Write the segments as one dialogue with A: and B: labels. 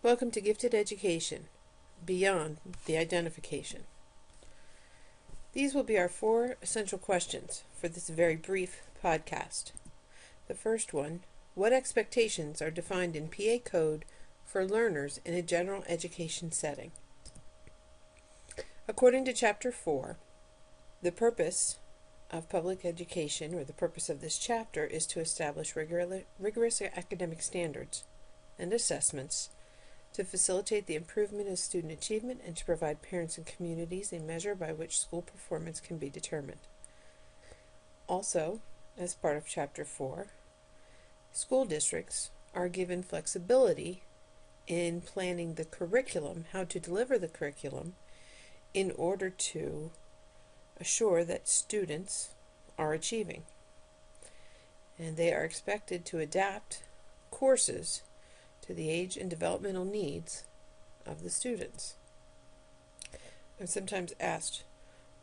A: Welcome to Gifted Education, Beyond the Identification. These will be our 4 essential questions for this very brief podcast. The first one, what expectations are defined in PA code for learners in a general education setting? According to Chapter 4, the purpose of public education, or the purpose of this chapter, is to establish rigorous academic standards and assessments to facilitate the improvement of student achievement and to provide parents and communities a measure by which school performance can be determined. Also, as part of Chapter 4, school districts are given flexibility in planning the curriculum, how to deliver the curriculum, in order to assure that students are achieving. And they are expected to adapt courses to the age and developmental needs of the students. I'm sometimes asked,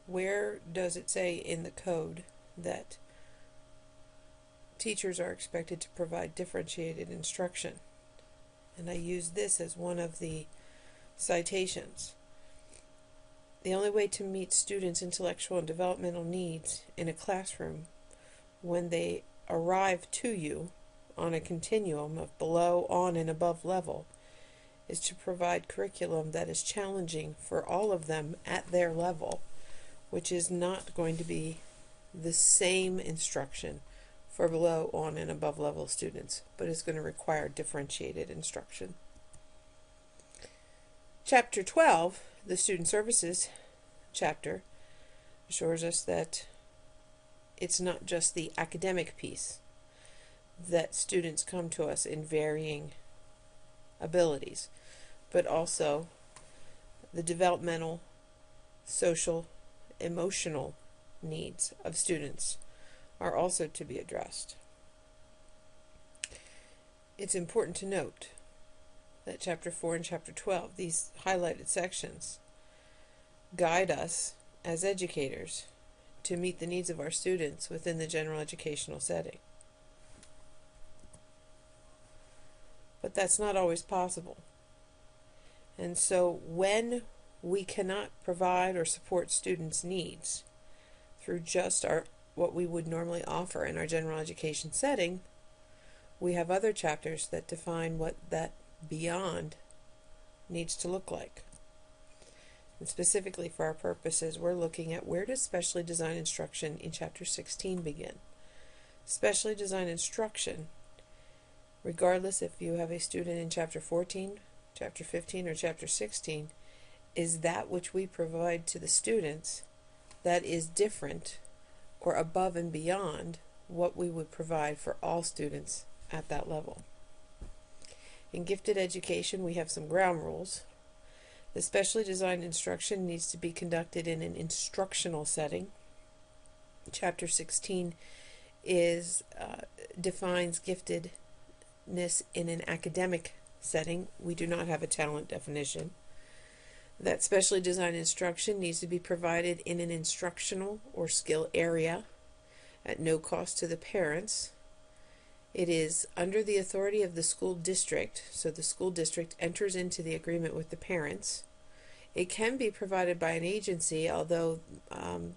A: where does it say in the code that teachers are expected to provide differentiated instruction? And I use this as one of the citations. The only way to meet students' intellectual and developmental needs in a classroom when they arrive to you on a continuum of below, on, and above level is to provide curriculum that is challenging for all of them at their level, which is not going to be the same instruction for below, on, and above level students, but is going to require differentiated instruction. Chapter 12, the Student Services chapter, assures us that it's not just the academic piece, that students come to us in varying abilities, but also the developmental, social, emotional needs of students are also to be addressed. It's important to note that Chapter 4 and Chapter 12, these highlighted sections, guide us as educators to meet the needs of our students within the general educational setting. But that's not always possible. And so when we cannot provide or support students' needs through just what we would normally offer in our general education setting, we have other chapters that define what that beyond needs to look like. And specifically for our purposes, we're looking at where does specially designed instruction in Chapter 16 begin. Specially designed instruction, regardless if you have a student in Chapter 14, Chapter 15, or Chapter 16, is that which we provide to the students that is different or above and beyond what we would provide for all students at that level. In gifted education, we have some ground rules. The specially designed instruction needs to be conducted in an instructional setting. Chapter 16 defines giftedness in an academic setting. We do not have a talent definition. That specially designed instruction needs to be provided in an instructional or skill area at no cost to the parents. It is under the authority of the school district, so the school district enters into the agreement with the parents. It can be provided by an agency, although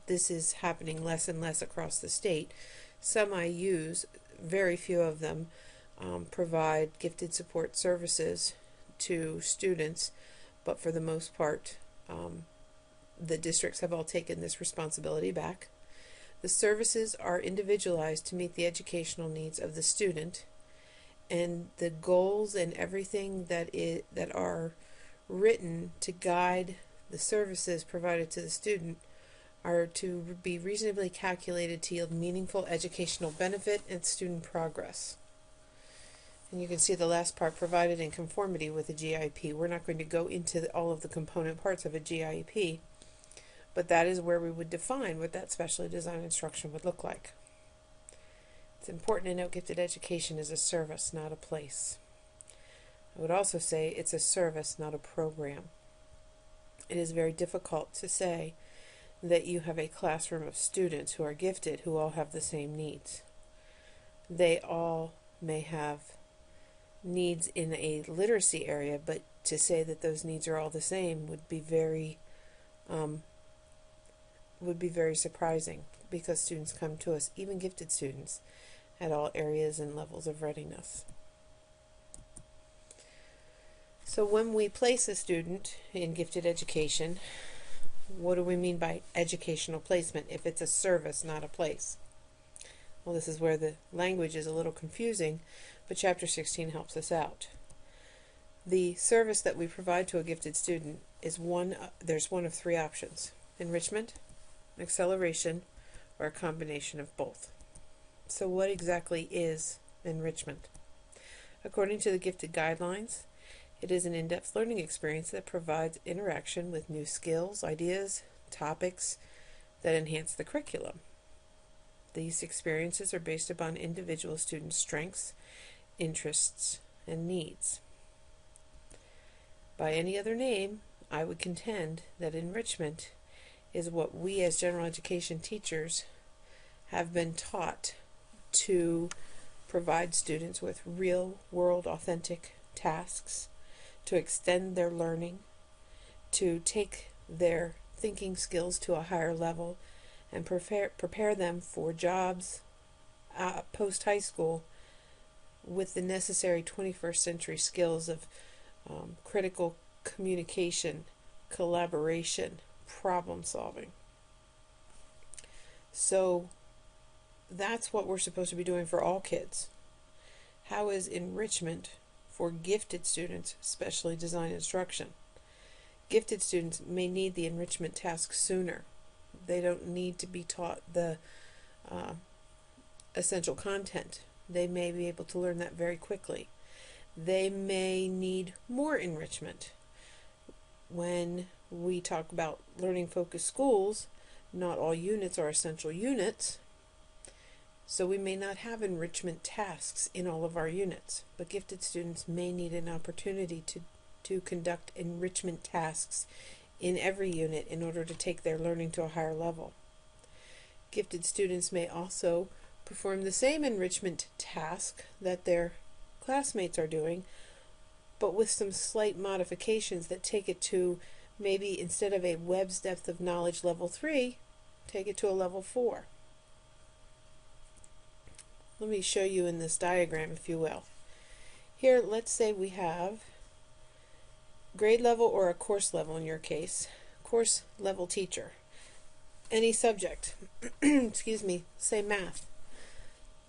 A: this is happening less and less across the state. Some IUs, very few of them, provide gifted support services to students, but for the most part, the districts have all taken this responsibility back. The services are individualized to meet the educational needs of the student, and the goals and everything that are written to guide the services provided to the student are to be reasonably calculated to yield meaningful educational benefit and student progress. And you can see the last part, provided in conformity with a GIP. We're not going to go into all of the component parts of a GIP, but that is where we would define what that specially designed instruction would look like. It's important to note gifted education is a service, not a place. I would also say it's a service, not a program. It is very difficult to say that you have a classroom of students who are gifted who all have the same needs. They all may have needs in a literacy area, but to say that those needs are all the same would be very surprising, because students come to us, even gifted students, at all areas and levels of readiness. So when we place a student in gifted education, what do we mean by educational placement if it's a service, not a place? Well, this is where the language is a little confusing, but Chapter 16 helps us out. The service that we provide to a gifted student is there's one of three options: enrichment, acceleration, or a combination of both. So what exactly is enrichment? According to the Gifted Guidelines, it is an in-depth learning experience that provides interaction with new skills, ideas, topics that enhance the curriculum. These experiences are based upon individual student strengths, interests, and needs. By any other name, I would contend that enrichment is what we as general education teachers have been taught to provide students with real-world authentic tasks, to extend their learning, to take their thinking skills to a higher level, and prepare them for jobs post-high school with the necessary 21st century skills of critical communication, collaboration, problem solving. So that's what we're supposed to be doing for all kids. How is enrichment for gifted students specially designed instruction? Gifted students may need the enrichment task sooner. They don't need to be taught the essential content. They may be able to learn that very quickly. They may need more enrichment. When we talk about learning-focused schools, not all units are essential units, so we may not have enrichment tasks in all of our units, but gifted students may need an opportunity to conduct enrichment tasks in every unit in order to take their learning to a higher level. Gifted students may also perform the same enrichment task that their classmates are doing, but with some slight modifications that take it to maybe, instead of a Webb's depth of knowledge level 3, take it to a level 4. Let me show you in this diagram, if you will. Here, let's say we have grade level, or a course level in your case, course level teacher. Any subject, excuse me, say math.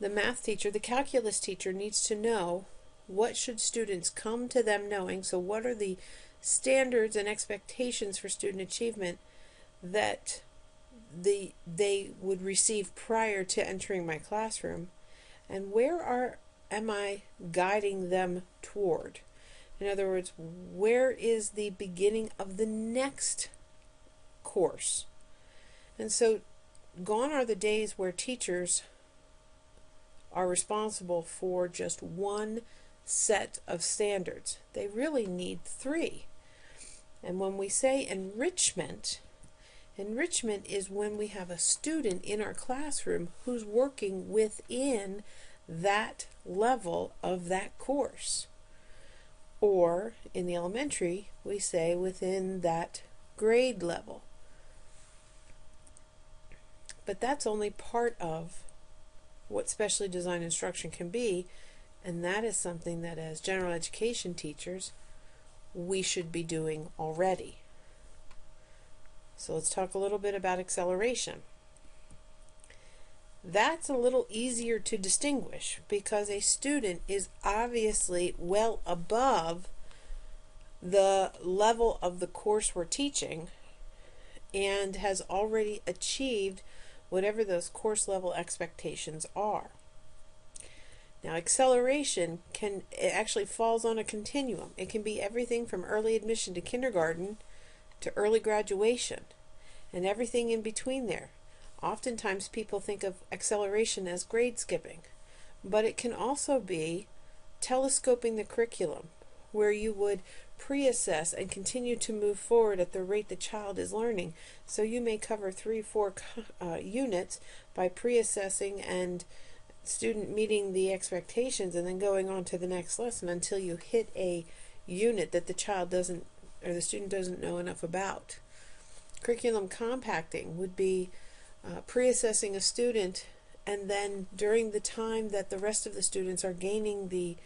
A: The math teacher, the calculus teacher, needs to know what should students come to them knowing. So what are the standards and expectations for student achievement that they would receive prior to entering my classroom, and where am I guiding them toward? In other words, where is the beginning of the next course? And so gone are the days where teachers are responsible for just one set of standards. They really need 3. And when we say enrichment, enrichment is when we have a student in our classroom who's working within that level of that course. Or in the elementary, we say within that grade level. But that's only part of what specially designed instruction can be, and that is something that as general education teachers we should be doing already. So let's talk a little bit about acceleration. That's a little easier to distinguish because a student is obviously well above the level of the course we're teaching and has already achieved whatever those course level expectations are. Now, acceleration it actually falls on a continuum. It can be everything from early admission to kindergarten to early graduation and everything in between there. Oftentimes people think of acceleration as grade skipping, but it can also be telescoping the curriculum, where you would pre-assess and continue to move forward at the rate the child is learning. So you may cover 3-4 units by pre-assessing and student meeting the expectations and then going on to the next lesson until you hit a unit that the child doesn't, or the student doesn't know enough about. Curriculum compacting would be pre-assessing a student, and then during the time that the rest of the students are gaining the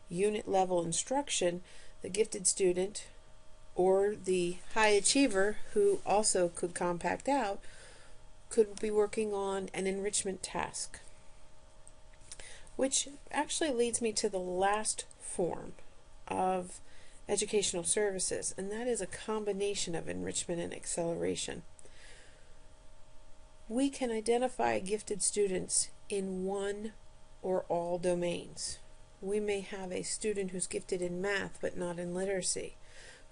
A: unit level instruction, the gifted student or the high achiever, who also could compact out, could be working on an enrichment task. Which actually leads me to the last form of educational services, and that is a combination of enrichment and acceleration. We can identify gifted students in one or all domains. We may have a student who's gifted in math but not in literacy,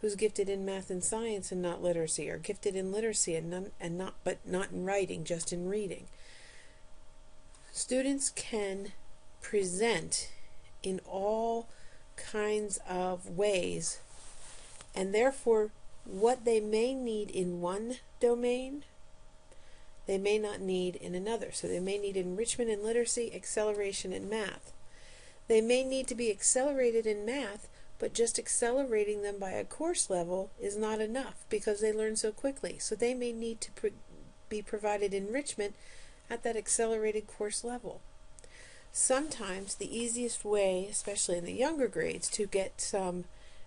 A: who's gifted in math and science and not literacy, or gifted in literacy but not in writing, just in reading. Students can present in all kinds of ways, and therefore what they may need in one domain they may not need in another. So they may need enrichment in literacy, acceleration in math. They may need to be accelerated in math, but just accelerating them by a course level is not enough because they learn so quickly. So they may need to be provided enrichment at that accelerated course level. Sometimes the easiest way, especially in the younger grades, to get some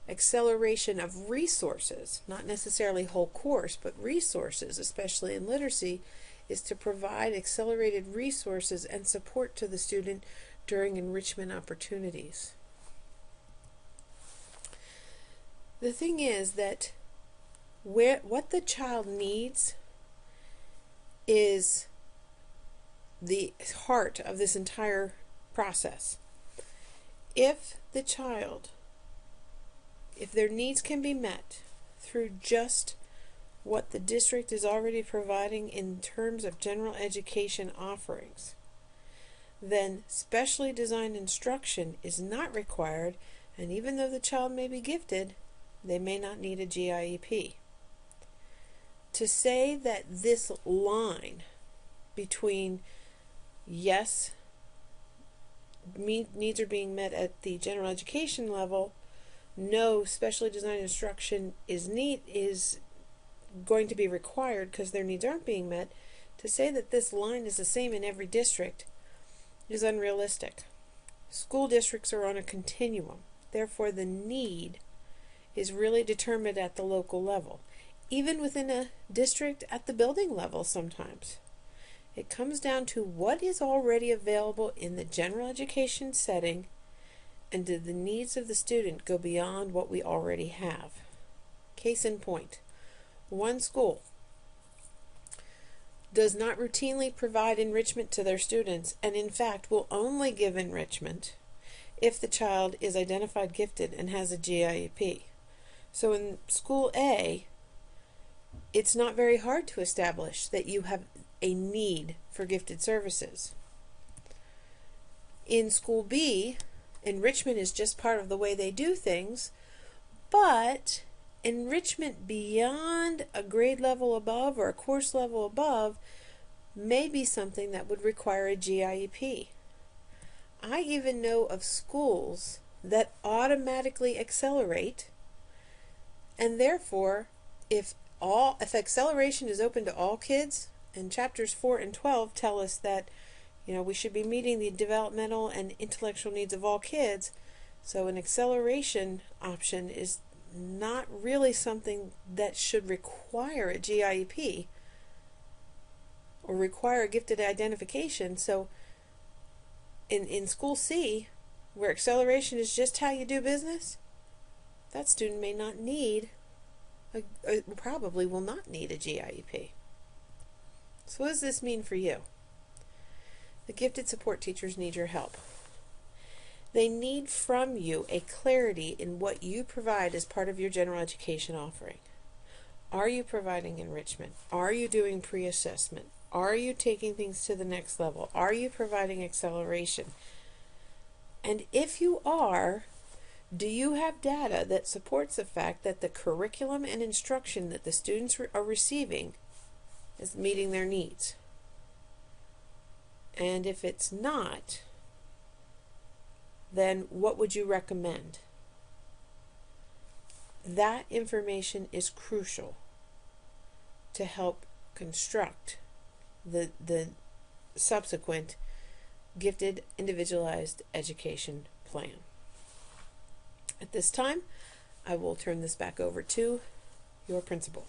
A: acceleration of resources, not necessarily whole course, but resources, especially in literacy, is to provide accelerated resources and support to the student during enrichment opportunities. The thing is that what the child needs is the heart of this entire process. If their needs can be met through just what the district is already providing in terms of general education offerings, then specially designed instruction is not required, and even though the child may be gifted, they may not need a GIEP. To say that this line between yes, needs are being met at the general education level, no, specially designed instruction is going to be required because their needs aren't being met, to say that this line is the same in every district is unrealistic. School districts are on a continuum. Therefore, the need is really determined at the local level. Even within a district at the building level sometimes. It comes down to what is already available in the general education setting, and do the needs of the student go beyond what we already have. Case in point, one school does not routinely provide enrichment to their students, and in fact will only give enrichment if the child is identified gifted and has a GIEP. So in school A, it's not very hard to establish that you have a need for gifted services. In school B, enrichment is just part of the way they do things, but enrichment beyond a grade level above or a course level above may be something that would require a GIEP. I even know of schools that automatically accelerate, and therefore if acceleration is open to all kids, and chapters 4 and 12 tell us that we should be meeting the developmental and intellectual needs of all kids, so an acceleration option is not really something that should require a GIEP or require a gifted identification. So in school C, where acceleration is just how you do business, that student may not need, probably will not need a GIEP. So what does this mean for you? The gifted support teachers need your help. They need from you a clarity in what you provide as part of your general education offering. Are you providing enrichment? Are you doing pre-assessment? Are you taking things to the next level? Are you providing acceleration? And if you are, do you have data that supports the fact that the curriculum and instruction that the students are receiving is meeting their needs? And if it's not, then what would you recommend? That information is crucial to help construct the subsequent gifted individualized education plan. At this time, I will turn this back over to your principal.